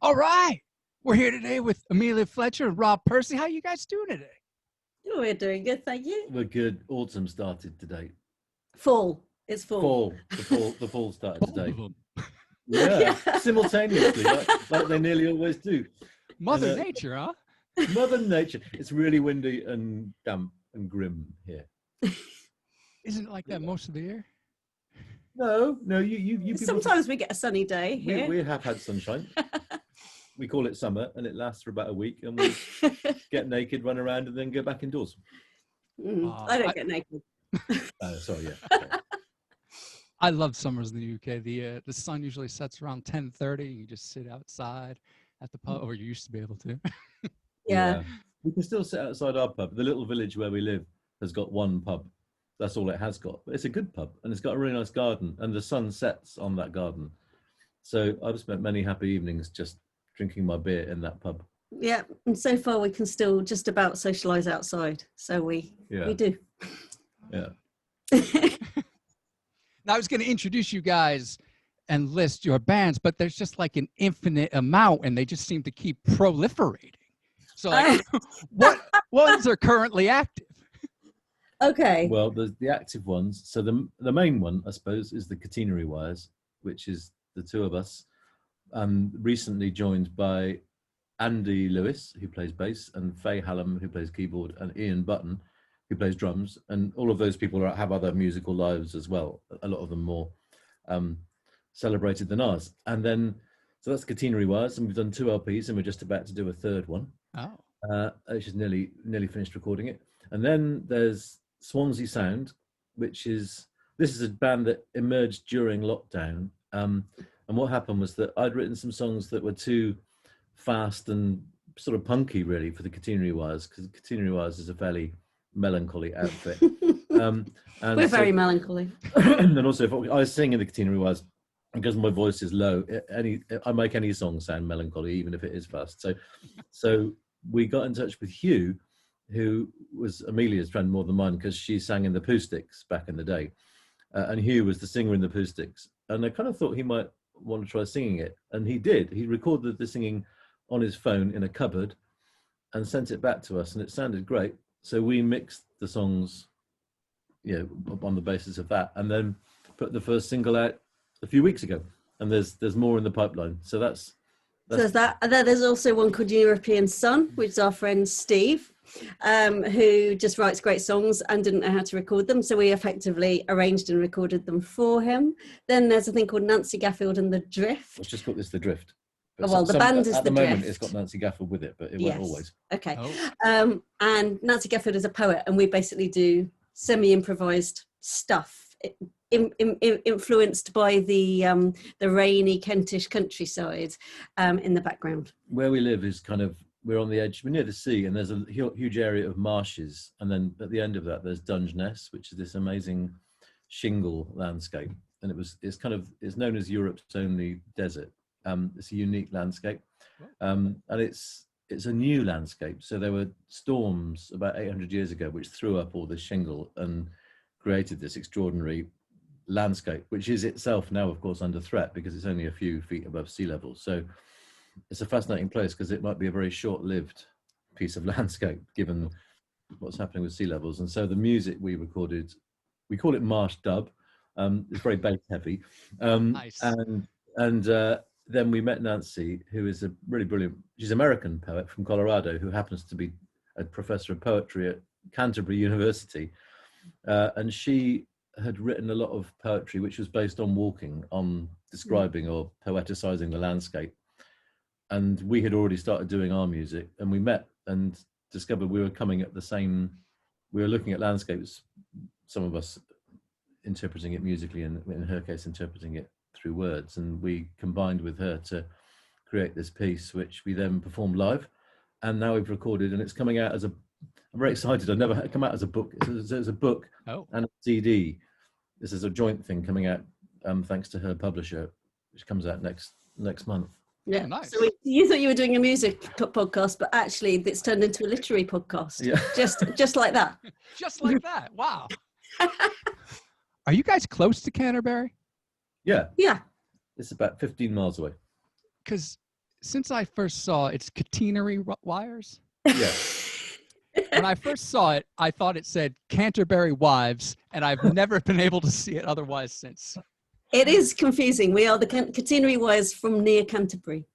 All right. We're here today with Amelia Fletcher and Rob Pursey. How are you guys doing today? Oh, we're doing good, thank you. We're good. Autumn started today. Fall. It's fall. The fall started today. Yeah. Simultaneously, like they nearly always do. Mother Nature, huh? Mother Nature. It's really windy and damp and grim here. Isn't it like that most of the year? No, you people. Sometimes we get a sunny day here. We have had sunshine. We call it summer, and it lasts for about a week, and we get naked, run around, and then go back indoors. I don't get naked. Oh, sorry, yeah. I love summers in the UK. The sun usually sets around 10:30. You just sit outside at the pub, or you used to be able to. Yeah. We can still sit outside our pub. The little village where we live has got one pub. That's all it has got. But it's a good pub, and it's got a really nice garden, and the sun sets on that garden. So I've spent many happy evenings just drinking my beer in that pub. Yeah, and so far we can still just about socialise outside. So we do. Yeah. Now, I was going to introduce you guys and list your bands, but there's just like an infinite amount, and they just seem to keep proliferating. So, like, what ones are currently active? Okay. Well, the active ones. So the main one, I suppose, is the Catenary Wires, which is the two of us, recently joined by Andy Lewis, who plays bass, and Fay Hallam, who plays keyboard, and Ian Button, who plays drums. And all of those people have other musical lives as well, a lot of them more celebrated than ours. And then, so that's Catenary Wires, and we've done 2 LPs, and we're just about to do a third one. Oh. Which is nearly finished recording it. And then there's Swansea Sound, this is a band that emerged during lockdown. And what happened was that I'd written some songs that were too fast and sort of punky, really, for the Catenary Wires, because Catenary Wires is a fairly melancholy outfit. And we're very melancholy. And also, if I was singing the Catenary Wires, because my voice is low, I make any song sound melancholy, even if it is fast. So we got in touch with Hugh, who was Amelia's friend more than mine, because she sang in the Acoustics back in the day. And Hugh was the singer in the Acoustics. And I kind of thought he might want to try singing it. And he did. He recorded the singing on his phone in a cupboard and sent it back to us. And it sounded great. So we mixed the songs, on the basis of that. And then put the first single out a few weeks ago. And there's more in the pipeline. So that's so there's that. And then there's also one called European Sun, which is our friend Steve, who just writes great songs and didn't know how to record them. So we effectively arranged and recorded them for him. Then there's a thing called Nancy Gaffield and the Drift. Let's just put this The Drift. But the band is at the moment, Drift. It's got Nancy Gaffield with it, but it won't always. Okay. Oh. And Nancy Gaffield is a poet, and we basically do semi-improvised stuff, influenced by the rainy Kentish countryside in the background. Where we live is we're on the edge, we're near the sea, and there's a huge area of marshes, and then at the end of that there's Dungeness, which is this amazing shingle landscape, and it's known as Europe's only desert. It's a unique landscape, and it's a new landscape. So there were storms about 800 years ago which threw up all this shingle and created this extraordinary landscape, which is itself now, of course, under threat because it's only a few feet above sea level. So it's a fascinating place because it might be a very short-lived piece of landscape given what's happening with sea levels. And so the music we recorded, we call it marsh dub. It's very bass heavy. Nice. And then we met Nancy, who is a really brilliant, she's an American poet from Colorado who happens to be a professor of poetry at Canterbury University. And she had written a lot of poetry which was based on walking, on describing or poeticizing the landscape. And we had already started doing our music, and we met and discovered we were looking at landscapes, some of us interpreting it musically, and in her case interpreting it through words, and we combined with her to create this piece, which we then performed live. And now we've recorded, and it's coming out I'm very excited. I've never had it come out as a book. It's a book and a CD. This is a joint thing coming out thanks to her publisher, which comes out next month. Yeah, oh, nice. So you thought you were doing a music podcast, but actually it's turned into a literary podcast. Yeah. Just like that. Just like that. Wow. Are you guys close to Canterbury? Yeah. Yeah. It's about 15 miles away. Because since I first saw it's Catenary Wires. Yeah. When I first saw it, I thought it said Canterbury Wives, and I've never been able to see it otherwise since. It is confusing. We are the Catenary Wires from near Canterbury.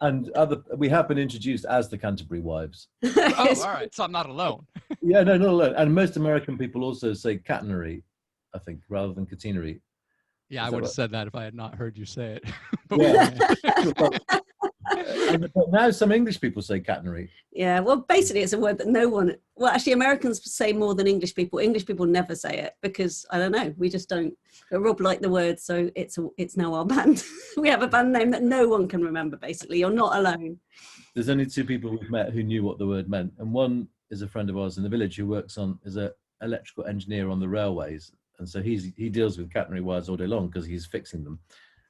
And we have been introduced as the Canterbury Wives. Oh, all right. So I'm not alone. Yeah, no, not alone. And most American people also say catenary, I think, rather than catenary. Yeah, I would have said that if I had not heard you say it. Yeah. But now some English people say catenary. Yeah, well, basically it's a word that no one, well, actually Americans say more than English people. English people never say it because, I don't know, we just don't. But Rob liked the word, so it's now our band. We have a band name that no one can remember, basically. You're not alone. There's only two people we've met who knew what the word meant. And one is a friend of ours in the village who works as an electrical engineer on the railways. And so he deals with catenary wires all day long because he's fixing them.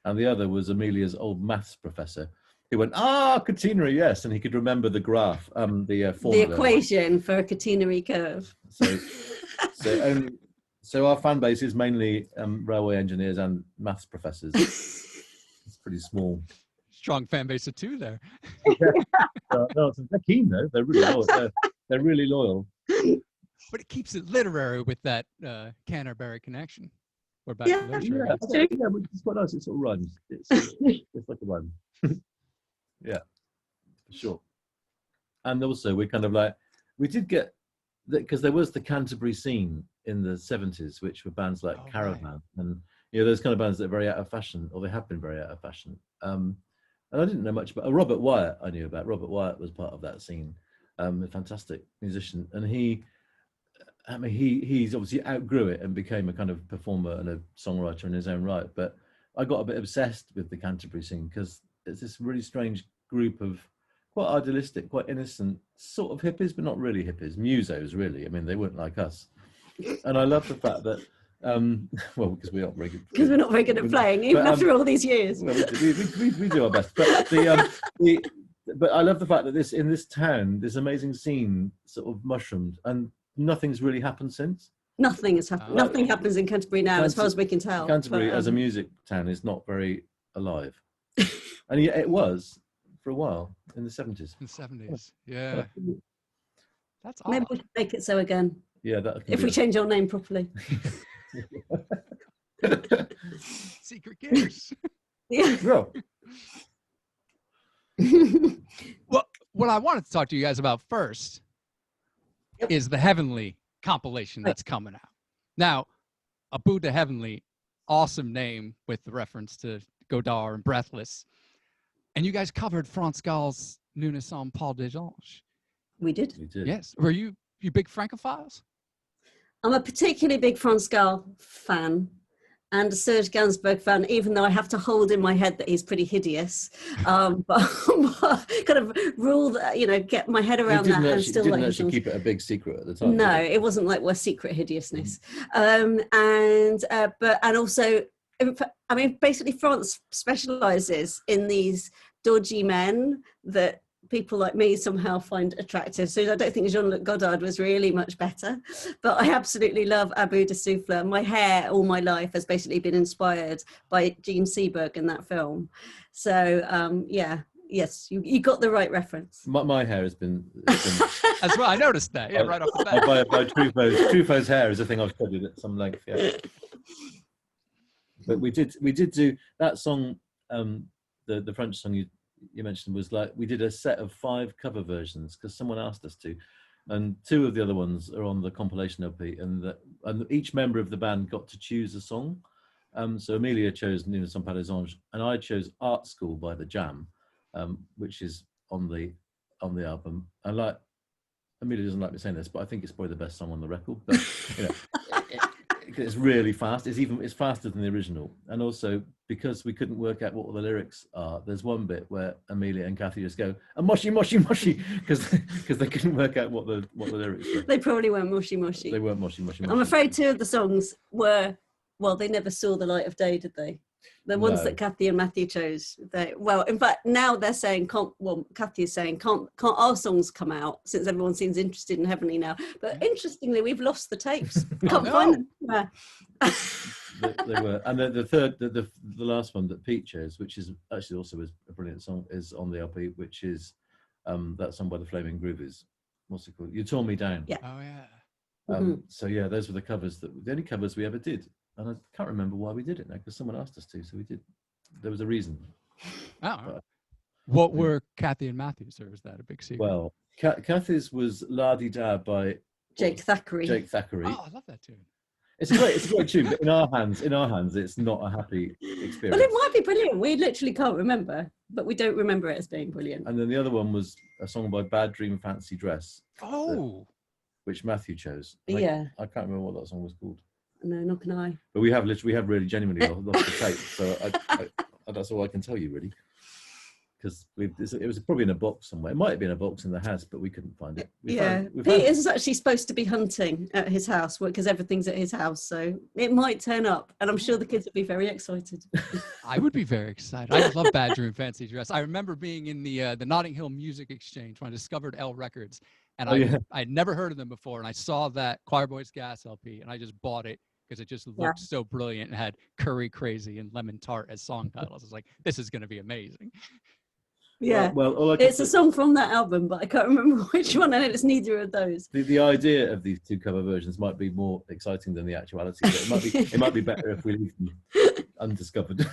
And the other was Amelia's old maths professor. He went, catenary, yes, and he could remember the graph, the formula. The equation for a catenary curve. So our fan base is mainly railway engineers and maths professors. It's pretty small. Strong fan base of two there. No, they're keen though. They're really loyal. They're really loyal. But it keeps it literary with that Canterbury connection. We're back to literature. Yeah, it's quite nice. It sort of rhymes. It's like a rhyme. Yeah, for sure. And also we kind of we did get because there was the Canterbury scene in the 70s, which were bands like Caravan, right. And those kind of bands that are very out of fashion, or they have been very out of fashion. And I didn't know much about Robert Wyatt. I knew about Robert Wyatt was part of that scene, a fantastic musician, and he's obviously outgrew it and became a kind of performer and a songwriter in his own right. But I got a bit obsessed with the Canterbury scene because it's this really strange group of quite idealistic, quite innocent, sort of hippies, but not really hippies, musos, really. I mean, they weren't like us. And I love the fact that, because we're not very good. Because we're not very good at playing, even after all these years. Well, we do our best. But but I love the fact that in this town, this amazing scene sort of mushroomed, and nothing's really happened since. Nothing has happened. Nothing happens in Canterbury now, as far as we can tell. Canterbury as a music town is not very alive. And yet it was for a while in the 70s. In the 70s, yeah. That's odd. Maybe we should make it so again. Yeah, if we change our name properly. Secret gears. Yeah. Well, what I wanted to talk to you guys about first is the Heavenly compilation that's coming out. Now, Abu the Heavenly, awesome name with the reference to Godard and Breathless. And you guys covered France Gall's Nous ne sommes pas des anges. We did. Yes. Were you big Francophiles? I'm a particularly big France Gall fan and a Serge Gainsbourg fan, even though I have to hold in my head that he's pretty hideous. But kind of rule that, get my head around that and still didn't actually keep it a big secret at the time. No, it wasn't like we're secret hideousness. And also, I mean, basically France specializes in these dodgy men that people like me somehow find attractive. So I don't think Jean-Luc Godard was really much better, but I absolutely love Abu de Souffle. My hair all my life has basically been inspired by Gene Seberg in that film. So yes, you got the right reference. My hair has been as well. I noticed that. Yeah, right off the bat. By Truffaut's hair is a thing I've studied at some length. Yeah. But we did do that song. The French song you mentioned was we did a set of 5 cover versions because someone asked us to, and 2 of the other ones are on the compilation LP, and each member of the band got to choose a song. So Amelia chose Nous ne sommes pas des anges, and I chose Art School by The Jam, which is on the album. And Amelia doesn't like me saying this, but I think it's probably the best song on the record. But it's really fast. It's faster than the original, and also because we couldn't work out what the lyrics are, there's one bit where Amelia and Kathy just go "moshi moshi moshi" because they couldn't work out what the lyrics were. They probably weren't moshi moshi. They weren't moshi moshi moshi. I'm afraid 2 of the songs were, they never saw the light of day, did they? The ones that Kathy and Matthew chose. In fact, now they're saying, Kathy is saying, can't our songs come out since everyone seems interested in Heavenly now? But interestingly, we've lost the tapes. Can't find them. They were, and the third, the last one that Pete chose, which is actually also a brilliant song, is on the LP, which is that song by the Flaming Groovies. What's it called? You Tore Me Down. Yeah. Oh yeah. So yeah, those were the only covers we ever did, and I can't remember why we did it now because someone asked us to, so we did. There was a reason. Oh. But, what were Kathy and Matthews, or was that a big secret? well, Kathy's was La Di Da by Jake Thackeray. Oh, I love that tune. It's a great tune, but in our hands, it's not a happy experience. Well, it might be brilliant. We literally can't remember, but we don't remember it as being brilliant. And then the other one was a song by Bad Dream Fancy Dress. Oh. Which Matthew chose. Yeah. I can't remember what that song was called. No, not can I. But we have really genuinely lost the tape. So that's all I can tell you, really. Because it was probably in a box somewhere. It might have been a box in the house, but we couldn't find it. Pete is actually supposed to be hunting at his house because everything's at his house. So it might turn up, and I'm sure the kids would be very excited. I would be very excited. I love Bad Dream Fancy Dress. I remember being in the Notting Hill Music Exchange when I discovered L Records. And I'd never heard of them before. And I saw that Choir Boys Gas LP, and I just bought it because it just looked so brilliant and had Curry Crazy and Lemon Tart as song titles. I was like, this is going to be amazing. Yeah. Well, it's a song from that album, but I can't remember which one, and it's neither of those. The idea of these two cover versions might be more exciting than the actuality. But it might be better if we leave them undiscovered.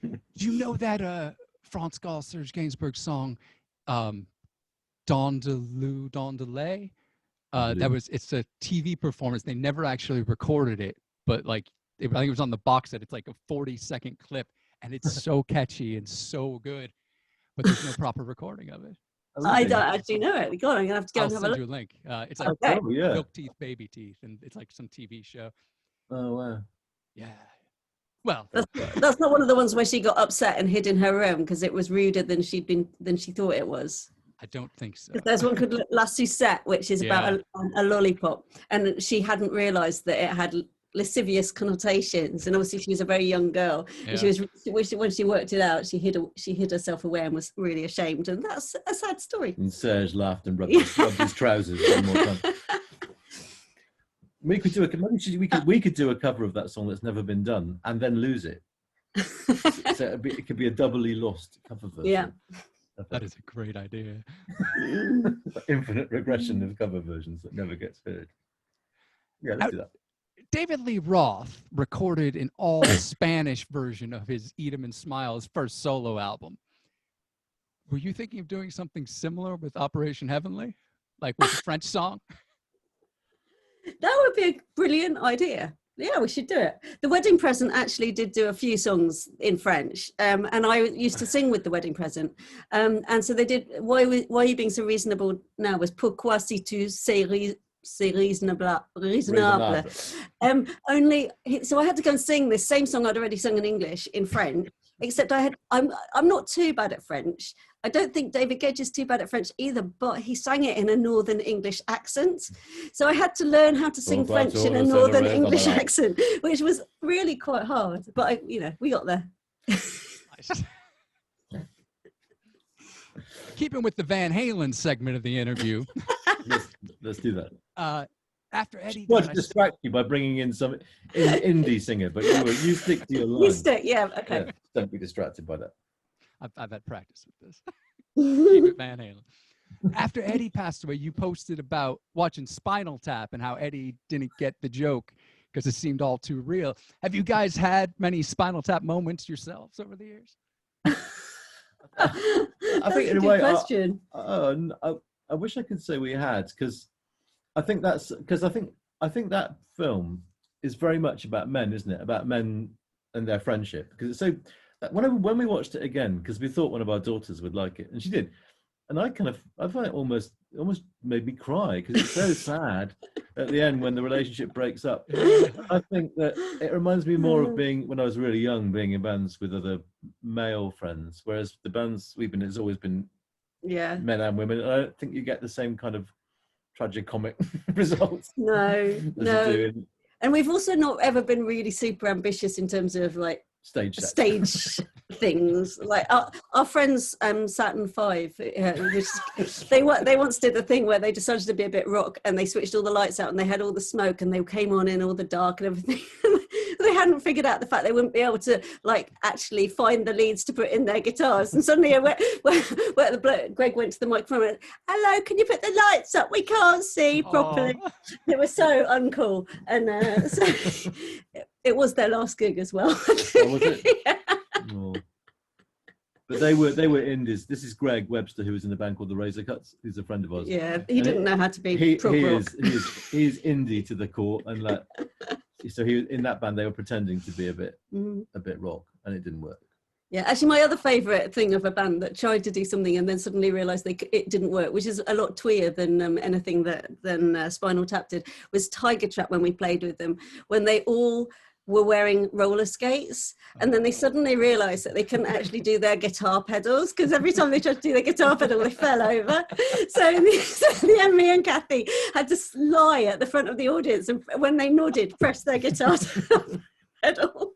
Do you know that Franz Gall, Serge Gainsbourg song, Don Delay? It's a TV performance. They never actually recorded it, but I think it was on the box set. It's like a 40-second clip, and it's so catchy and so good, but there's no proper recording of it. I don't actually know it. God, I'm gonna have to go and have a look. I'll send you a link. It's like Milk Teeth, Baby Teeth, and it's like some TV show. Oh wow. Yeah. Well, that's not one of the ones where she got upset and hid in her room because it was ruder than she thought it was. I don't think so. There's one called La Sucette, which is about a lollipop, and she hadn't realised that it had lascivious connotations. And obviously, she was a very young girl, and when she worked it out, she hid herself away and was really ashamed. And that's a sad story. And Serge laughed and rubbed his trousers one more time. We could do a cover of that song that's never been done, and then lose it. So it could be a doubly lost cover version. Yeah. That is a great idea. Infinite regression of cover versions that never gets heard. Yeah, let's do that. David Lee Roth recorded an all Spanish version of his Eat 'Em and Smile, his first solo album. Were you thinking of doing something similar with Operation Heavenly? Like with a French song? That would be a brilliant idea. Yeah, we should do it. The Wedding Present actually did do a few songs in French, and I used to sing with The Wedding Present. And so they did, Why Are You Being So Reasonable Now was Pourquoi Si Tu C'est Raisonnable. So I had to go and sing this same song I'd already sung in English in French, except I'm not too bad at French. I don't think David Gedge is too bad at French either, but he sang it in a Northern English accent. So I had to learn how to sing French in a Northern English accent, which was really quite hard. But, we got there. Keeping with the Van Halen segment of the interview. Let's do that. After Eddie, I tried to distract you by bringing in some indie singer, but you stick to your line. You stick, yeah, okay. Yeah, don't be distracted by that. I've had practice with this. Keep it Van Halen. After Eddie passed away, you posted about watching Spinal Tap and how Eddie didn't get the joke because it seemed all too real. Have you guys had many Spinal Tap moments yourselves over the years? I think in a way, question. I wish I could say we had, because I think that film is very much about men, isn't it? About men and their friendship. Because it's so. When we watched it again, because we thought one of our daughters would like it, and she did, and I find it almost made me cry because it's so sad at the end when the relationship breaks up. I think that it reminds me more of being when I was really young, being in bands with other male friends, whereas the bands we've been, it's always been men and women. And I don't think you get the same kind of tragicomic results. No. And we've also not ever been really super ambitious in terms of like stage things. Like our friends Saturn 5, they once did a thing where they decided to be a bit rock and they switched all the lights out and they had all the smoke and they came on in all the dark and everything. they hadn't figured out the fact they wouldn't be able to like actually find the leads to put in their guitars. And suddenly Greg went to the microphone and went, "Hello, can you put the lights up? We can't see properly." It was so uncool. And so it was their last gig as well. Oh, was it? Yeah. Oh. But they were indies. This is Greg Webster, who was in the band called the Razor Cuts. He's a friend of ours. Yeah, he didn't know how to be prog rock. He's indie to the core, and like, so he in that band they were pretending to be a bit rock, and it didn't work. Yeah, actually, my other favourite thing of a band that tried to do something and then suddenly realised it didn't work, which is a lot tweer than anything than Spinal Tap did, was Tiger Trap when we played with them, when they all were wearing roller skates, and then they suddenly realised that they couldn't actually do their guitar pedals, because every time they tried to do their guitar pedal, they fell over. So me and Kathy had to lie at the front of the audience, and when they nodded, press their guitar pedal.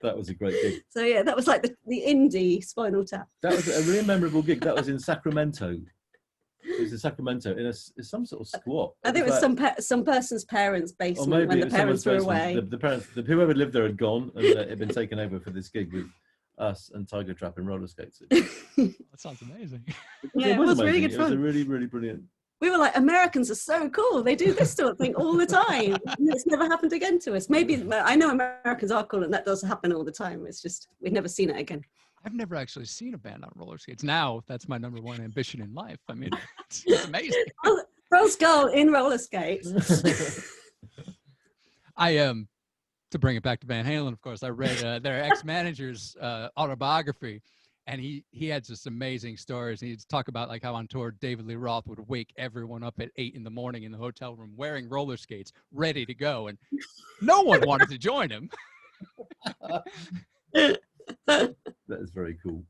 That was a great gig. So yeah, that was like the indie Spinal Tap. That was a really memorable gig. That was in Sacramento. It was in Sacramento in some sort of squat. I think it was some person's parents' basement when the parents were away. The parents, whoever lived there had gone, and it had been taken over for this gig with us and Tiger Trap and roller skates. That sounds amazing. Yeah, it was really good fun. It was a really, really brilliant. We were like, Americans are so cool. They do this sort of thing all the time. It's never happened again to us. Maybe, I know Americans are cool and that does happen all the time. It's just, we've never seen it again. I've never actually seen a band on roller skates. Now, that's my number one ambition in life. I mean, it's amazing. Rose Girl in roller skates. To bring it back to Van Halen, of course, I read their ex-manager's autobiography, and he had just amazing stories. And he'd talk about like how on tour, David Lee Roth would wake everyone up at 8 in the morning in the hotel room wearing roller skates, ready to go. And no one wanted to join him. That is very cool.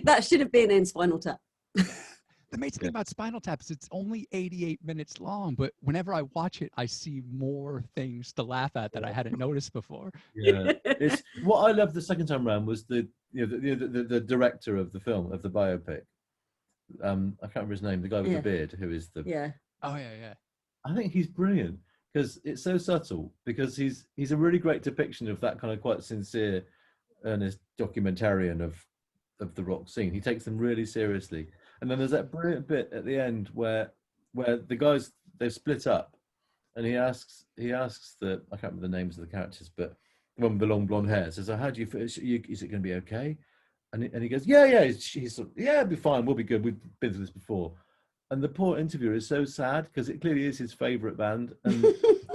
That should have been in Spinal Tap. The amazing thing about Spinal Tap is it's only 88 minutes long, but whenever I watch it, I see more things to laugh at that I hadn't noticed before. Yeah, it's what I loved the second time around was the director of the film, of the biopic. I can't remember his name. The guy with the beard, who is the Oh yeah. I think he's brilliant because it's so subtle. Because he's a really great depiction of that kind of quite sincere, earnest documentarian of the rock scene. He takes them really seriously. And then there's that brilliant bit at the end where the guys, they've split up, and he asks the, I can't remember the names of the characters, but the one with the long blonde hair says, "So how do you feel? Is it going to be okay?" And he goes, "Yeah." He's sort of, "Yeah, it'll be fine. We'll be good. We've been through this before." And the poor interviewer is so sad because it clearly is his favourite band, and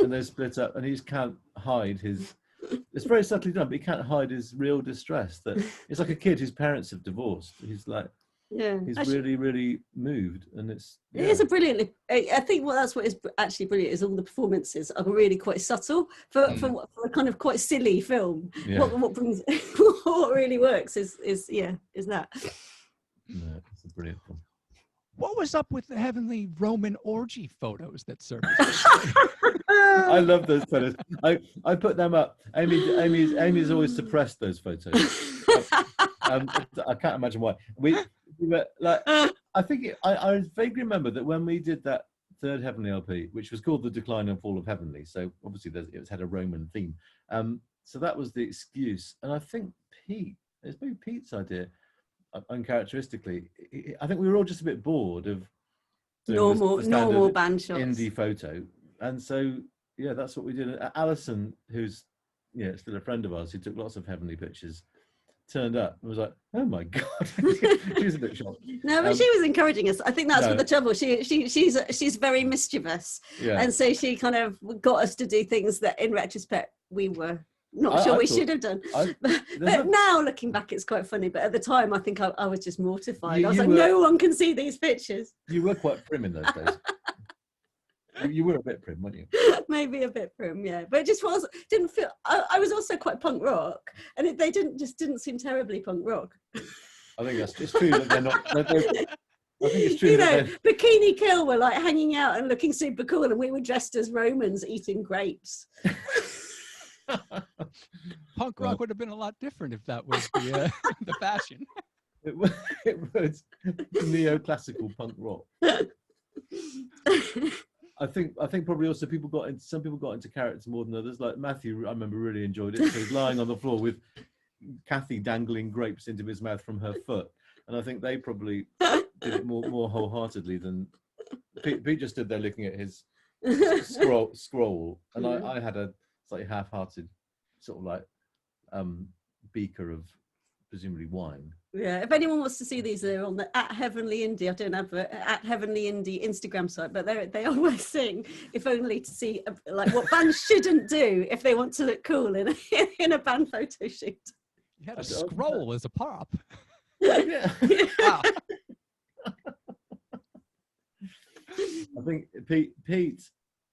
they split up, and he just can't hide his. It's very subtly done, but he can't hide his real distress. That it's like a kid whose parents have divorced. He's like. Yeah, he's really, really moved, and it is a brilliantly. I think that's what is actually brilliant is all the performances are really quite subtle for a kind of quite silly film. Yeah. What brings what really works is that. No, it's a brilliant film. What was up with the heavenly Roman orgy photos that surfaced? I love those photos. I put them up. Amy's always suppressed those photos. I can't imagine why. We were like, I think I vaguely remember that when we did that third Heavenly LP, which was called The Decline and Fall of Heavenly, so obviously it had a Roman theme. So that was the excuse, and I think it's maybe Pete's idea. Uncharacteristically, I think we were all just a bit bored of normal band shots, indie photo, and so that's what we did. Alison, who's still a friend of ours, who took lots of heavenly pictures, turned up and was like, "Oh my god," she was a bit shocked. No, but she was encouraging us. I think that's what the trouble. She's very mischievous, and so she kind of got us to do things that, in retrospect, we were not sure we should have done. But now looking back, it's quite funny. But at the time, I think I was just mortified. I was like, no one can see these pictures. You were quite prim in those days. You were a bit prim, weren't you? Maybe a bit prim, yeah. But it just didn't feel. I was also quite punk rock, and they didn't seem terribly punk rock. I think it's true that they're not. I think it's true. Bikini Kill were like hanging out and looking super cool, and we were dressed as Romans eating grapes. Punk rock would have been a lot different if that was the fashion. It was neoclassical punk rock. I think probably also some people got into character more than others. Like Matthew, I remember really enjoyed it. So he's lying on the floor with Kathy dangling grapes into his mouth from her foot, and I think they probably did it more wholeheartedly than Pete. Just stood there looking at his scroll, and I had a slightly half-hearted sort of like beaker of presumably wine. Yeah, if anyone wants to see these, they're on the @Heavenly Indie. I don't have @Heavenly Indie Instagram site, but they always sing, if only to see like what bands shouldn't do if they want to look cool in a band photo shoot. You had a scroll as a prop. Yeah. Wow. I think Pete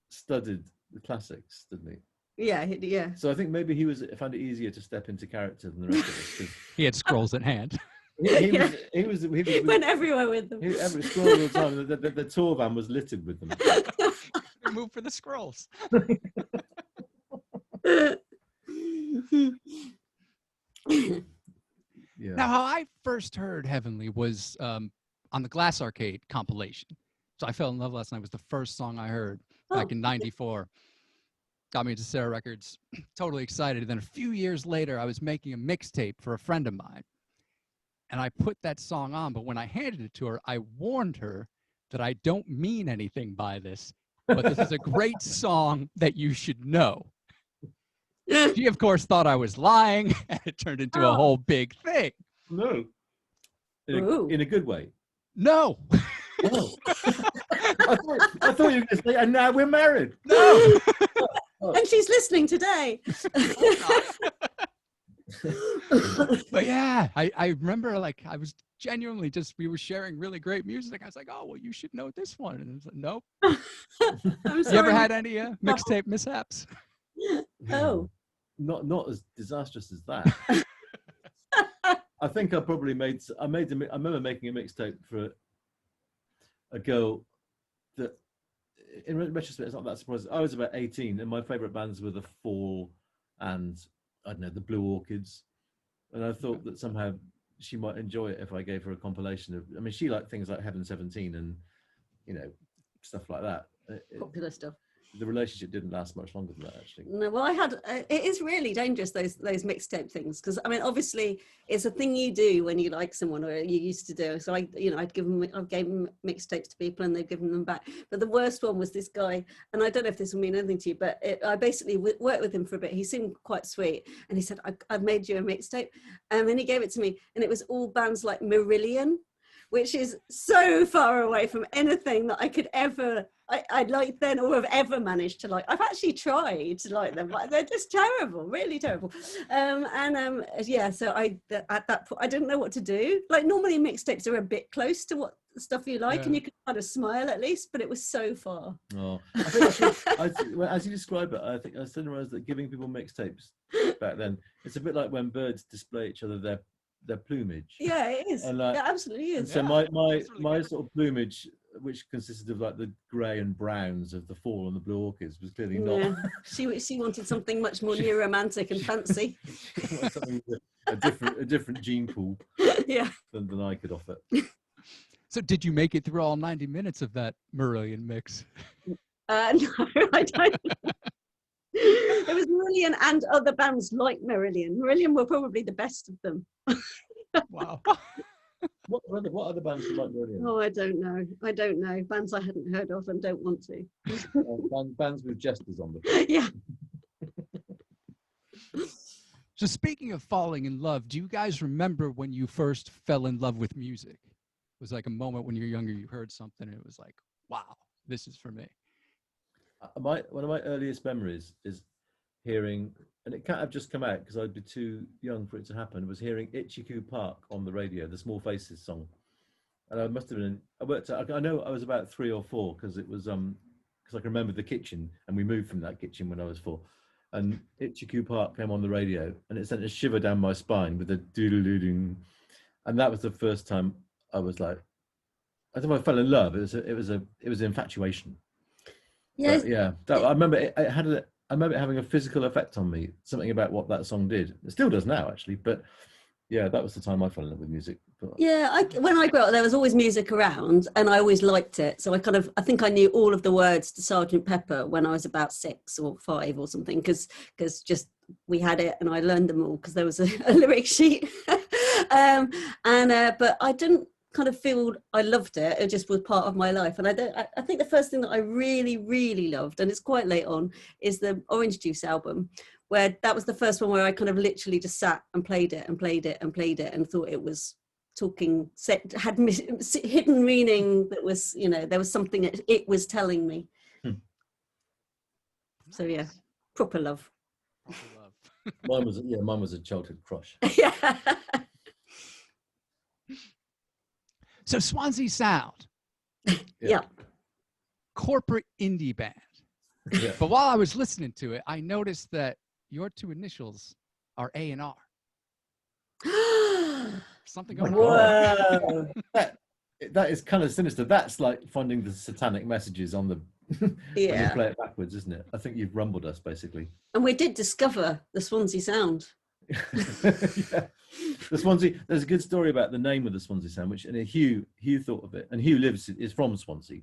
studied the classics, didn't he? Yeah. So I think maybe he found it easier to step into character than the rest of us. 'Cause He had scrolls at hand. he was went everywhere with them. Every scroll all the time. The tour van was littered with them. Move for the scrolls. Yeah. Now, how I first heard Heavenly was on the Glass Arcade compilation. So I Fell in Love Last Night was the first song I heard back in '94. Got me into Sarah Records, totally excited. And then a few years later, I was making a mixtape for a friend of mine. And I put that song on, but when I handed it to her, I warned her that I don't mean anything by this, but this is a great song that you should know. She, of course, thought I was lying, and it turned into a whole big thing. No. In a good way. No. Oh. I thought you were going to say, and now we're married. No. And she's listening today. But yeah, I remember like I was genuinely we were sharing really great music. I was like, oh, well, you should know this one. And it's like, nope. You ever had any mixtape mishaps? Oh. Not as disastrous as that. I think I probably I remember making a mixtape for a girl that, in retrospect, it's not that surprising. I was about 18, and my favourite bands were The Fall and, I don't know, the Blue Orchids. And I thought that somehow she might enjoy it if I gave her a compilation of, I mean, she liked things like Heaven 17 and, you know, stuff like that. Popular stuff. The relationship didn't last much longer than that, actually. No, well, I had. It is really dangerous, those mixtape things, because I mean, obviously, it's a thing you do when you like someone, or you used to do. So I gave them mixtapes to people, and they've given them back. But the worst one was this guy, and I don't know if this will mean anything to you, but I basically worked with him for a bit. He seemed quite sweet, and he said, "I've made you a mixtape," and then he gave it to me, and it was all bands like Marillion, which is so far away from anything that I could ever. I'd like then or have ever managed to like. I've actually tried to like them, but they're just terrible, really terrible. Yeah, so at that point I didn't know what to do. Like normally mixtapes are a bit close to what stuff you like, and you can kind of smile at least, but it was so far. Oh, I think as you describe it, I think I still realize that giving people mixtapes back then, it's a bit like when birds display each other their plumage. Yeah, it is. And, it absolutely is. And so my sort of plumage, which consisted of like the grey and browns of The Fall and the Blue Orchids, was clearly not. Yeah. She wanted something much more new, romantic, and fancy. Something a different gene pool. Yeah. Than I could offer. So did you make it through all 90 minutes of that Marillion mix? No, I don't. It was Marillion and other bands like Marillion. Marillion were probably the best of them. Wow. What other bands do you like Marillion? Oh, I don't know. Bands I hadn't heard of and don't want to. Bands with jesters on them. Yeah. So speaking of falling in love, do you guys remember when you first fell in love with music? It was like a moment when you're younger, you heard something and it was like, wow, this is for me. One of my earliest memories is hearing, and it can't have just come out because I'd be too young for it to happen, was hearing Itchy Park on the radio, the Small Faces song. And I must have been, I know I was about 3 or 4 because it was, because I can remember the kitchen and we moved from that kitchen when I was 4. And Itchy Park came on the radio and it sent a shiver down my spine with a doodle-doodle. And that was the first time I was like, I don't know if I fell in love. It was an infatuation. Yes. But yeah, I remember I remember it having a physical effect on me. Something about what that song did. It still does now, actually. But yeah, that was the time I fell in love with music But Yeah, when I grew up, there was always music around, and I always liked it. So I think I knew all of the words to Sergeant Pepper when I was about 6 or 5 or something, because just we had it, and I learned them all because there was a lyric sheet. But I didn't kind of feel I loved it. It just was part of my life. And I think the first thing that I really, really loved, and it's quite late on, is the Orange Juice album, where that was the first one where I kind of literally just sat and played it and played it and played it and thought it was had hidden meaning that was, there was something that it was telling me. So yeah, proper love. mine was a childhood crush. Yeah. So Swansea Sound, Yeah. corporate indie band. Yeah. But while I was listening to it, I noticed that your 2 initials are A&R. Something going on. Whoa. That is kind of sinister. That's like finding the satanic messages on the when you Yeah. play it backwards, isn't it? I think you've rumbled us basically. And we did discover the Swansea Sound. Yeah. The Swansea. There's a good story about the name of the Swansea Sound, which and Hugh thought of it, and Hugh is from Swansea,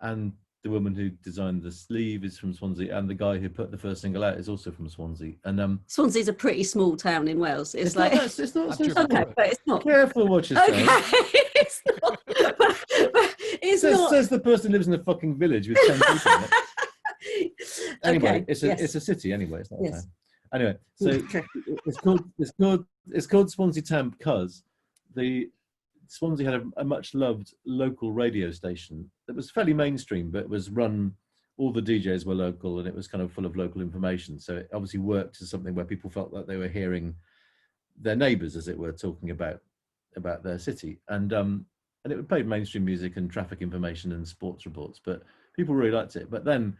and the woman who designed the sleeve is from Swansea, and the guy who put the first single out is also from Swansea. And Swansea's a pretty small town in Wales. It's not like that- it's not I've so driven small. okay, but it's not. Careful what you're saying. Okay, it's not. It's not. Says the person who lives in a fucking village with 10 people in it. Anyway, Okay, it's a city anyway. It's not a Yes. town. Anyway, so it's called Swansea Town because the Swansea had a much loved local radio station that was fairly mainstream, but it was run. All the DJs were local, and it was kind of full of local information. So it obviously worked as something where people felt like they were hearing their neighbours, as it were, talking about their city. And it played mainstream music and traffic information and sports reports, but people really liked it. But then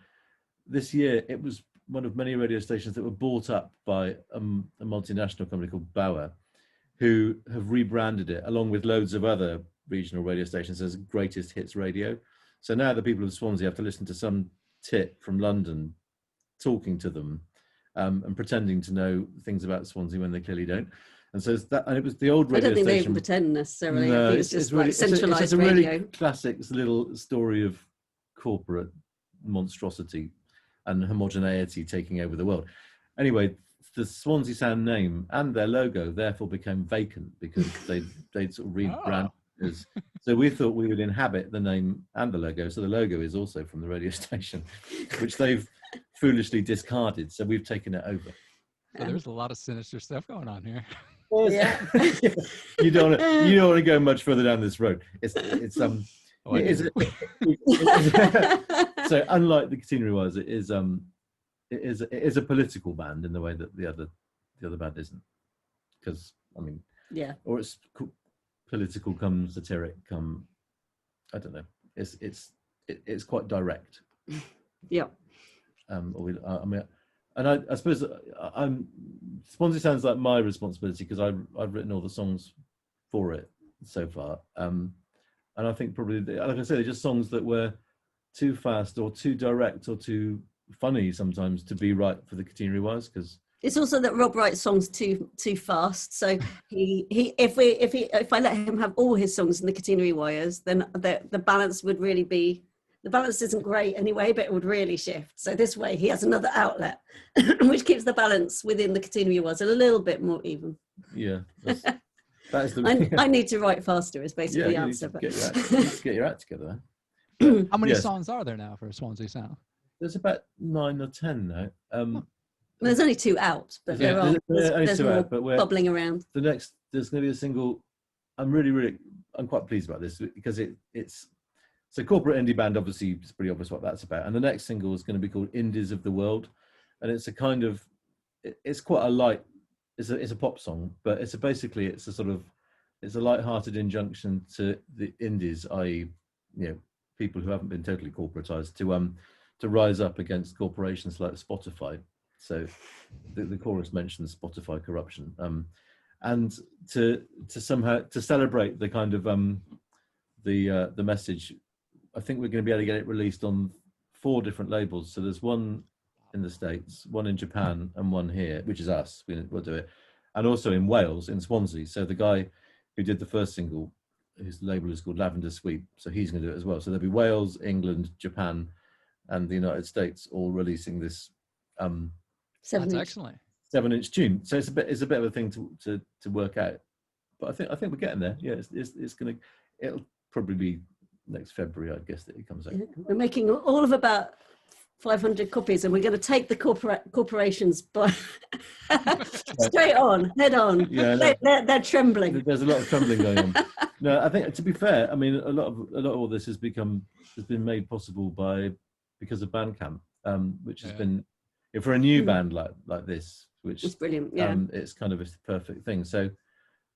this year, it was one of many radio stations that were bought up by a multinational company called Bauer, who have rebranded it along with loads of other regional radio stations as Greatest Hits Radio. So now the people of Swansea have to listen to some tit from London talking to them and pretending to know things about Swansea when they clearly don't. And so and it was the old I radio don't think they station. even pretend necessarily. No, I think it's just like it's centralised just a radio. really classic little story of corporate monstrosity and homogeneity taking over the world. Anyway, the Swansea Sound name and their logo therefore became vacant because they'd sort of rebranded. So we thought we would inhabit the name and the logo. So the logo is also from the radio station, which they've foolishly discarded. So we've taken it over. So there's a lot of sinister stuff going on here. Yeah. You don't want to go much further down this road. Oh, I It is do. so unlike the Catenary Wires, it is a political band in the way that the other band isn't, because I mean, Yeah. or it's political come satiric come, I don't know, it's quite direct. Yeah. I mean, and I suppose Swansea sounds like my responsibility because I've written all the songs for it so far. And I think probably, like I say, they're just songs that were too fast or too direct or too funny sometimes to be right for the Catenary Wires. Because It's also that Rob writes songs too fast. So if I let him have all his songs in the Catenary Wires, then the balance would really be, the balance isn't great anyway, but it would really shift. So this way he has another outlet, which keeps the balance within the Catenary Wires a little bit more even. yeah, that is the. I need to write faster is basically the you answer. need to But get your act together. But, How many yes, songs are there now for Swansea Sound? There's about 9 or 10 now. there's only 2 out, but Yeah, there are only there's 2 more out, but bubbling around. there's going to be a single. I'm quite pleased about this because it's a corporate indie band. Obviously, it's pretty obvious what that's about. And the next single is going to be called "Indies of the World," and it's a kind of, it's quite a light. It's a pop song, but it's a light-hearted injunction to the indies, i.e., people who haven't been totally corporatized, to rise up against corporations like Spotify. So the chorus mentions Spotify corruption, and to somehow to celebrate the kind of the message. I think we're going to be able to get it released on 4 different labels. So there's one in the States, one in Japan, and one here, which is us. We'll do it, and also in Wales, in Swansea. So the guy who did the first single, whose label is called Lavender Sweep. So he's going to do it as well. So there'll be Wales, England, Japan, and the United States all releasing this That's excellent. 7-inch tune. So it's a bit of a thing to work out. But I think we're getting there. Yeah, it'll probably be next February, I guess, that it comes out. We're making all of about 500 copies, and we're going to take the corporations by straight on, head on. Yeah, they're trembling. There's a lot of trembling going on. No, I think, to be fair, I mean, a lot of all this has been made possible because of Bandcamp, which has been, for a new band like this, which is brilliant. Yeah, it's kind of a perfect thing. So,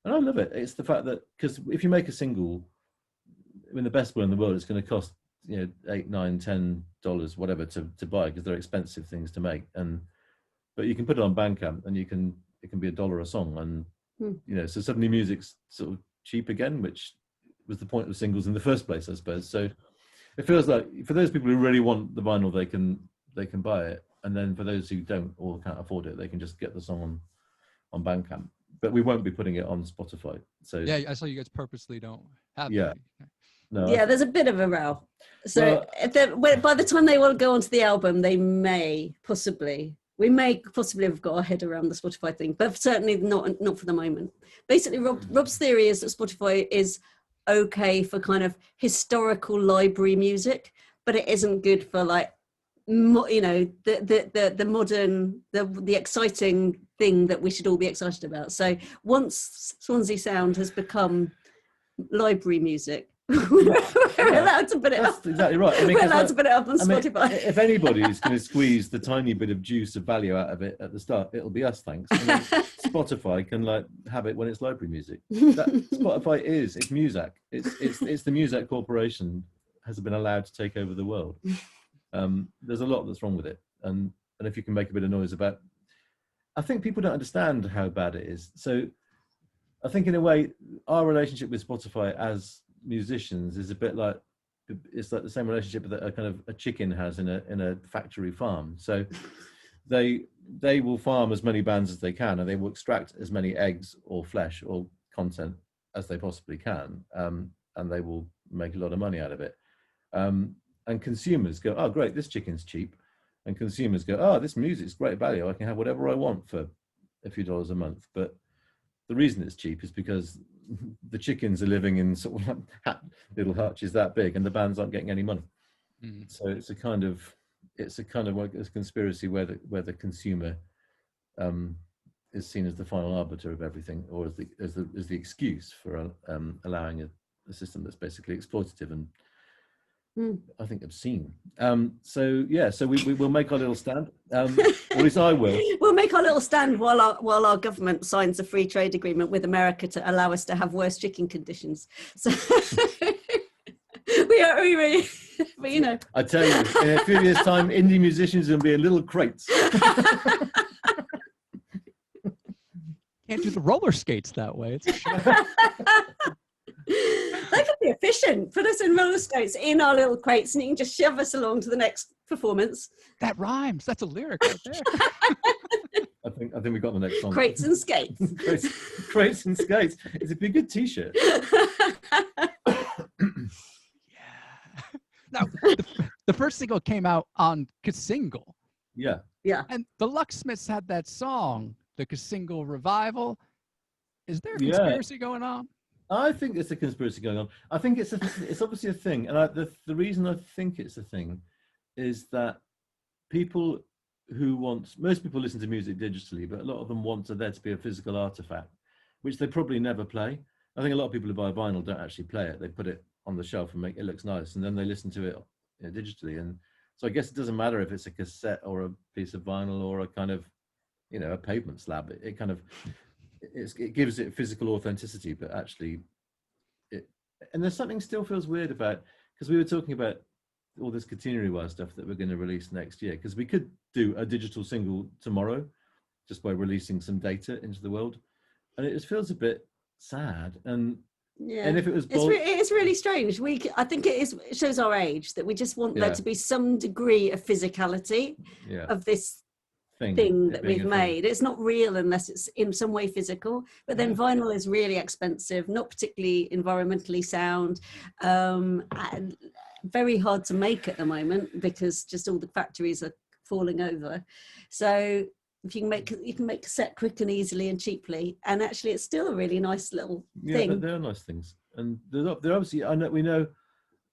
and I love it. It's the fact that, because if you make a single, I mean, the best one in the world, it's going to cost, you know, $8, $9, $10, whatever to buy, because they're expensive things to make. But you can put it on Bandcamp, and it can be $1 a song, and you know, so suddenly music's sort of cheap again, which was the point of singles in the first place, I suppose. So it feels like for those people who really want the vinyl, they can buy it, and then for those who don't or can't afford it, they can just get the song on Bandcamp. But we won't be putting it on Spotify. So yeah, I saw you guys purposely don't have that. No, yeah, there's a bit of a row. So by the time they will go onto the album, we may possibly have got our head around the Spotify thing, but certainly not for the moment. Basically, Rob's theory is that Spotify is okay for kind of historical library music, but it isn't good for, like, you know, the modern, the exciting thing that we should all be excited about. So once Swansea Sound has become library music, we're allowed to put it up. That's exactly right. I mean, we're allowed to put it up on Spotify. If anybody's going to squeeze the tiny bit of juice of value out of it at the start, it'll be us, thanks. I mean, Spotify can, like, have it when it's library music. Spotify it's Muzak. It's the Muzak Corporation has been allowed to take over the world. There's a lot that's wrong with it, and if you can make a bit of noise about, I think people don't understand how bad it is. So I think, in a way, our relationship with Spotify as musicians is a bit like, it's like the same relationship that a chicken has in a factory farm. So they will farm as many bands as they can, and they will extract as many eggs or flesh or content as they possibly can, and they will make a lot of money out of it. And consumers go, oh, great, this chicken's cheap. And consumers go, oh, this music's great value. I can have whatever I want for a few dollars a month. But the reason it's cheap is because the chickens are living in sort of like little hutches that big, and the bands aren't getting any money. So it's a kind of like a conspiracy where the consumer is seen as the final arbiter of everything, or as the excuse for allowing a system that's basically exploitative and I think obscene. So we will make our little stand. Or at least I will. We'll make our little stand while our government signs a free trade agreement with America to allow us to have worse chicken conditions. So we but you know. I tell you, in a few years' time, indie musicians will be in little crates. Can't do the roller skates that way. They could be efficient. Put us in roller skates in our little crates, and you can just shove us along to the next performance. That rhymes. That's a lyric right there. I think we got the next song. Crates and skates. Crates and skates. It'd be a good T-shirt. Yeah. Now, the first single came out on Kasingle. Yeah. Yeah. And the Locksmiths had that song, the Kasingle Revival. Is there a conspiracy going on? I think there's a conspiracy going on. I think it's obviously a thing, and the reason I think it's a thing is that most people listen to music digitally, but a lot of them want there to be a physical artifact, which they probably never play. I think a lot of people who buy vinyl don't actually play it. They put it on the shelf and make it looks nice, and then they listen to it, you know, digitally. And so I guess it doesn't matter if it's a cassette or a piece of vinyl or a kind of, you know, a pavement slab. It kind of it gives it physical authenticity, but actually and there's something still feels weird about, because we were talking about all this Catenary Wires stuff that we're going to release next year, because we could do a digital single tomorrow just by releasing some data into the world, and it just feels a bit sad. And and if it was it's really strange. I think it shows our age that we just want there to be some degree of physicality of this thing that we've made. It's not real unless it's in some way physical, but then vinyl is really expensive, not particularly environmentally sound, and very hard to make at the moment because just all the factories are falling over. So if you can make cassette quick and easily and cheaply, and actually it's still a really nice little thing. Yeah, they're nice things, and they're obviously, we know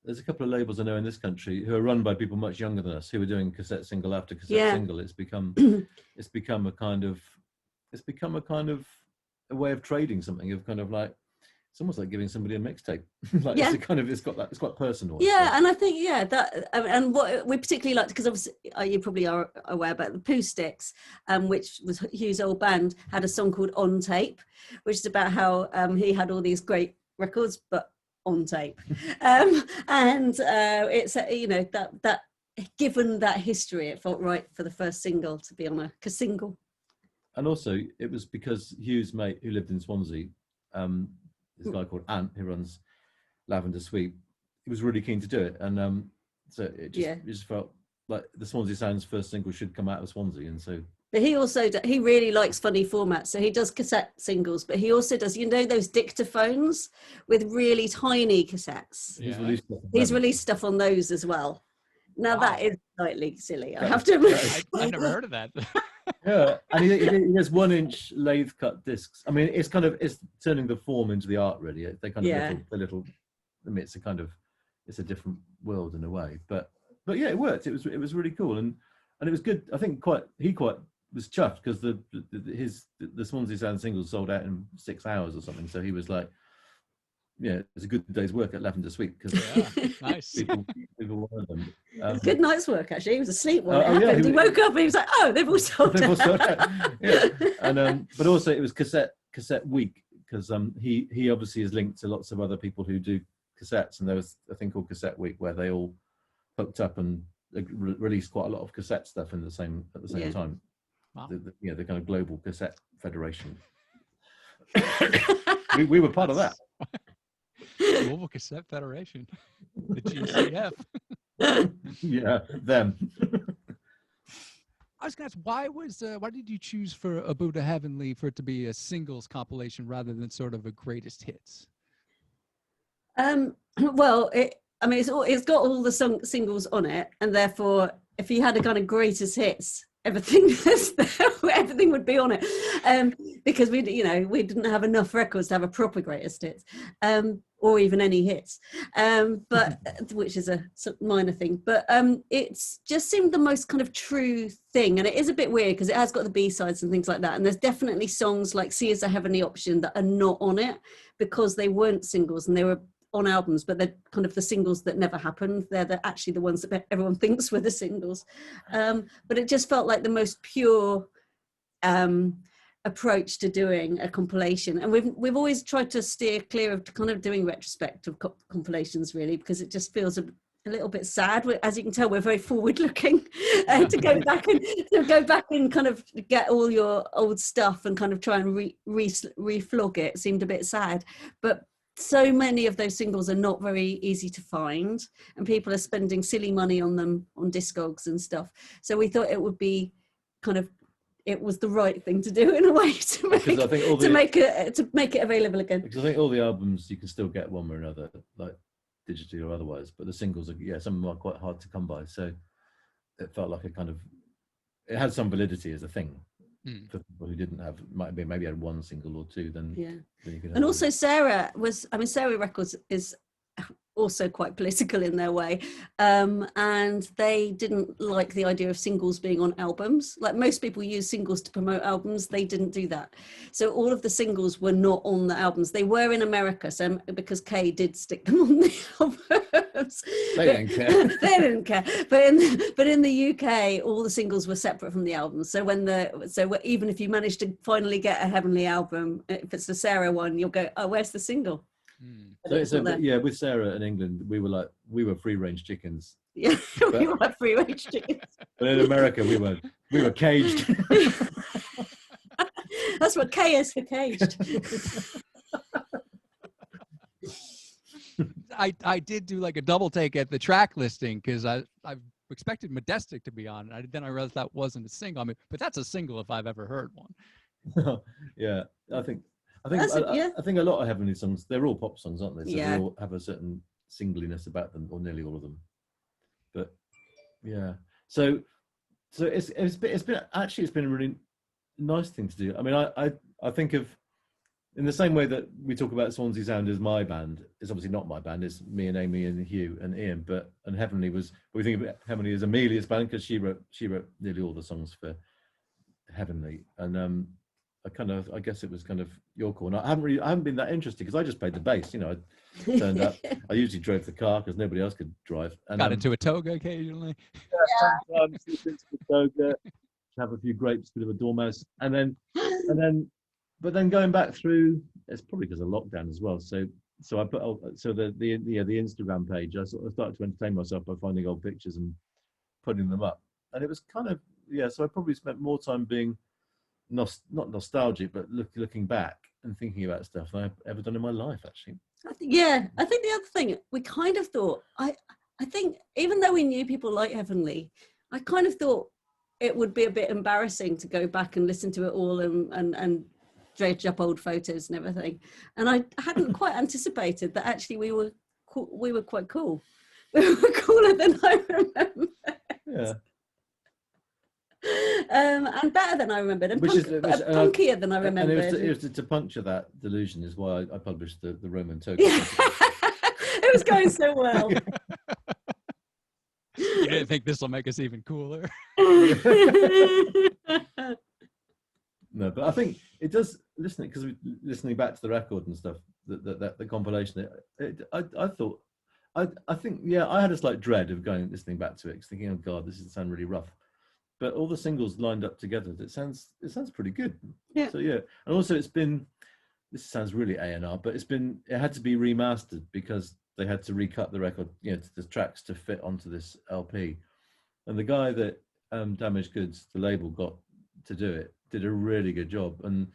there's a couple of labels I know in this country who are run by people much younger than us who are doing cassette single after cassette single. It's become a kind of a way of trading something, of kind of like, it's almost like giving somebody a mixtape. Like it's quite personal. And I think that and what we particularly liked, because obviously you probably are aware about the Pooh Sticks, which was Hugh's old band, had a song called On Tape, which is about how he had all these great records but on tape, and it's that given that history, it felt right for the first single to be on a single. And also it was because Hugh's mate who lived in Swansea, this guy called Ant who runs Lavender Sweep, he was really keen to do it, and so it just felt like the Swansea Sound's first single should come out of Swansea. And so, but he really likes funny formats, so he does cassette singles, but he also does, those dictaphones with really tiny cassettes. He's released stuff on those as well. Now that is slightly silly, I have to admit. I've never heard of that. Yeah, and he has 1-inch lathe cut discs. I mean, it's turning the form into the art, really. They kind of little. I mean, it's a different world in a way, but yeah, it worked. It was really cool, and it was good. I think he was chuffed because the Swansea Sound singles sold out in 6 hours or something. So he was like, yeah, it was a good day's work at Lavender Sweep because nice. people wanted them. Good night's work, actually. He was asleep when it happened. He woke up and he was like, "Oh, they've all sold out." Yeah, and but also it was cassette week because he obviously is linked to lots of other people who do cassettes, and there was a thing called Cassette Week where they all hooked up and released quite a lot of cassette stuff at the same time. Wow. The kind of global cassette federation. we were part of that. Global Cassette Federation, the GCF. Yeah, them. I was going to ask, why did you choose for A Buddha Heavenly for it to be a singles compilation rather than sort of a greatest hits? Well, it's got all the singles on it, and therefore, if you had a kind of greatest hits, everything would be on it, because we didn't have enough records to have a proper greatest hits, or even any hits, but which is a minor thing. But it's just seemed the most kind of true thing, and it is a bit weird because it has got the B-sides and things like that, and there's definitely songs like See As a Heavenly Option that are not on it because they weren't singles and they were on albums, but they're kind of the singles that never happened. They're actually the ones that everyone thinks were the singles. But it just felt like the most pure approach to doing a compilation. And we've always tried to steer clear of kind of doing retrospective compilations, really, because it just feels a little bit sad. As you can tell, we're very forward looking to go back and kind of get all your old stuff and kind of try and reflog it seemed a bit sad. But so many of those singles are not very easy to find, and people are spending silly money on them on Discogs and stuff. So we thought it would be it was the right thing to do in a way to make it available again. Because I think all the albums you can still get one way or another, like digitally or otherwise, but the singles are some of them are quite hard to come by. So it felt like it had some validity as a thing. For people who didn't have, maybe had one single or two, then you could have. And also Sarah Records is also quite political in their way, and they didn't like the idea of singles being on albums. Like most people use singles to promote albums, they didn't do that. So all of the singles were not on the albums. They were in America, so because Kay did stick them on the albums. They didn't care. They didn't care. But in the UK, all the singles were separate from the albums. So even if you managed to finally get a Heavenly album, if it's the Sarah one, you'll go, "Oh, where's the single?" So with Sarah in England, we were free range chickens. Yeah, we were free range chickens. But in America, we were caged. That's what K is for, caged. I did do like a double take at the track listing because I've expected Majestic to be on, and then I realized that wasn't a single. I mean, but that's a single if I've ever heard one. Yeah, I think Yeah. I think a lot of Heavenly songs, they're all pop songs, aren't they? So Yeah. they all have a certain singliness about them, or nearly all of them. But yeah, so it's been a really nice thing to do. I mean, I think of, in the same way that we talk about Swansea Sound as my band, it's obviously not my band, it's me and Amy and Hugh and Ian, and Heavenly was, we think of Heavenly as Amelia's band because she wrote nearly all the songs for Heavenly, and I guess it was kind of your call. And I haven't been that interested because I just played the bass, I turned up, I usually drove the car because nobody else could drive. And got into a toga occasionally. Sometimes sleep into the toga, have a few grapes, bit of a dormouse, but then going back through, it's probably because of lockdown as well. So I put the Instagram page. I sort of started to entertain myself by finding old pictures and putting them up, and it was kind of So I probably spent more time being not nostalgic, but looking back and thinking about stuff than I've ever done in my life, actually. Yeah, I think the other thing we kind of thought, I think even though we knew people like Heavenly, I kind of thought it would be a bit embarrassing to go back and listen to it all and dredge up old photos and everything. And I hadn't quite anticipated that actually we were quite cool. We were cooler than I remember. Yeah. And better than I remembered, and punkier than I remembered. And it was to puncture that delusion is why I published the Roman toga. It was going so well. You didn't think this will make us even cooler? No, but I think it does. Listening back to the record and stuff, the compilation. I think I had a slight dread of listening back to it, thinking, oh God, this is sound really rough. But all the singles lined up together, it sounds pretty good. Yeah. So yeah, and also this sounds really A&R, but it had to be remastered because they had to recut the record, the tracks to fit onto this LP. And the guy that Damaged Goods, the label, got to do it, did a really good job. And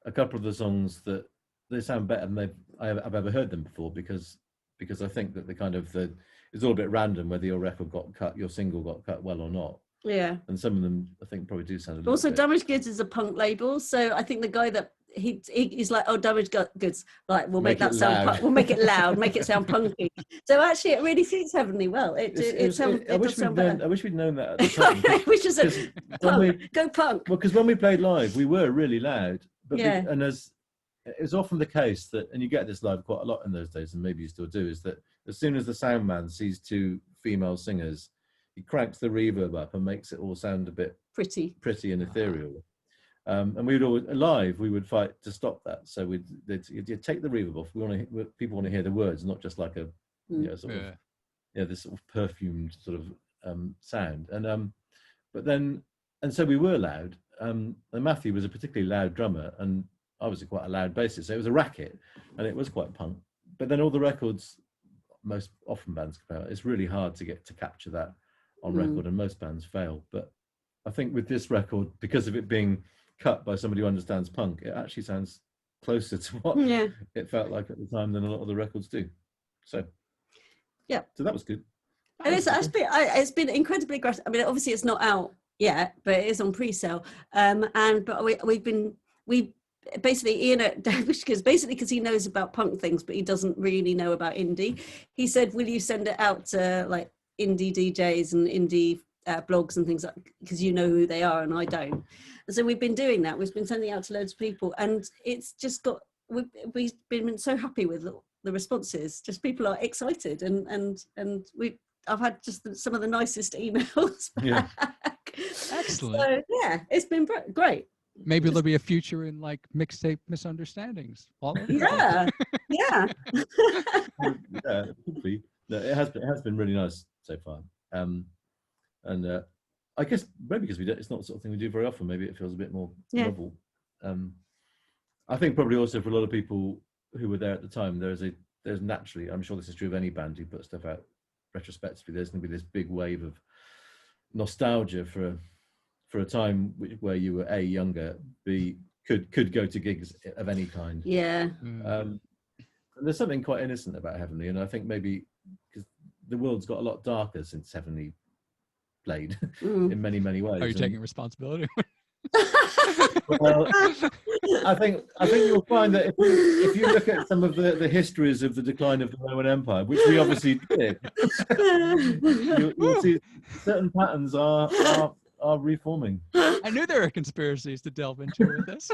a couple of the songs that they sound better than I've ever heard them before because I think that it's all a bit random whether your record got cut, your single got cut well or not. Yeah. And some of them I think probably do sound a little also bit. Damaged Goods is a punk label, so I think the guy that he's like, oh, Damaged Goods, right, we'll make that sound punk, we'll make it loud, make it sound punky. So actually it really suits Heavenly well. It does sound better. I wish we'd known that at the time. Which is go punk. Well, because when we played live we were really loud, but Yeah. and as it's often the case that, and you get this live quite a lot in those days, and maybe you still do, is that as soon as the sound man sees two female singers, he cranks the reverb up and makes it all sound a bit pretty and ethereal. And we would always live. We would fight to stop that. So they'd take the reverb off. People want to hear the words, not just like a this sort of perfumed sort of sound. And so we were loud. And Matthew was a particularly loud drummer, and I was quite a loud bassist. So it was a racket, and it was quite punk. But then all the records, most often bands come out, it's really hard to capture that on record, and most bands fail. But I think with this record, because of it being cut by somebody who understands punk, it actually sounds closer to what it felt like at the time than a lot of the records do. So yeah, so that was good. And it's been incredibly gratifying. I mean, obviously it's not out yet, but it is on pre-sale. But we basically, Ian at Damaged Goods, basically because he knows about punk things, but he doesn't really know about indie. He said, "Will you send it out to like indie DJs and indie blogs and things, because you know who they are and I don't." And so we've been doing that. We've been sending out to loads of people, and it's just we've been so happy with the responses. Just people are excited, and I've had just some of the nicest emails back. Yeah. Excellent. So yeah, it's been great. Maybe there'll be a future in like Mixtape Misunderstandings. Yeah. Yeah, it could be. No, it has been really nice so far. And I guess maybe because it's not the sort of thing we do very often, maybe it feels a bit more novel. I think probably also for a lot of people who were there at the time, there's naturally, I'm sure this is true of any band who put stuff out retrospectively, there's going to be this big wave of nostalgia for a time where you were younger, could go to gigs of any kind. Yeah. And there's something quite innocent about Heavenly, and I think maybe because the world's got a lot darker since Heavenly played Mm. in many, many ways. Are you And, taking responsibility? well, I think you'll find that if you look at some of the histories of the decline of the Roman Empire, which we obviously did, you'll see certain patterns are reforming. I knew there were conspiracies to delve into with this.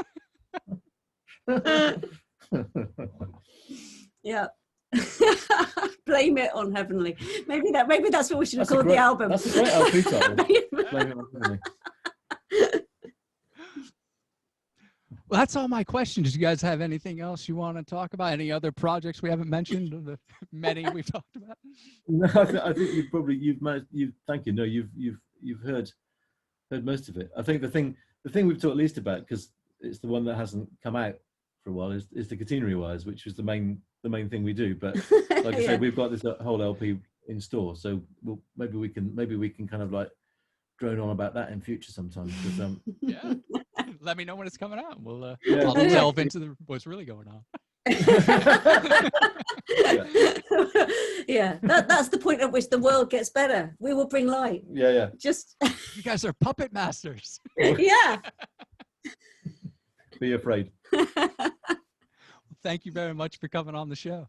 Yeah. Blame it on Heavenly. Maybe that's what we should have called the album. That's a great LP title. Blame it on Heavenly. Well, that's all my questions. Do you guys have anything else you want to talk about? Any other projects we haven't mentioned? Of the many we've talked about. No, I think you've managed. Thank you. No, you've heard most of it. I think the thing we've talked least about, because it's the one that hasn't come out for a while, is the Catenary Wires, which was the main thing we do. But like I said, we've got this whole LP in store, so maybe we can kind of like drone on about that in future sometime. Because Yeah. Let me know when it's coming out. We'll Yeah. I'll delve into what's really going on. Yeah, that's the point at which the world gets better. We will bring light. yeah. Just You guys are puppet masters. yeah. Be afraid. Thank you very much for coming on the show.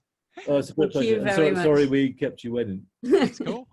Oh, it's a great Thank you pleasure. very And much. sorry we kept you waiting. It's cool.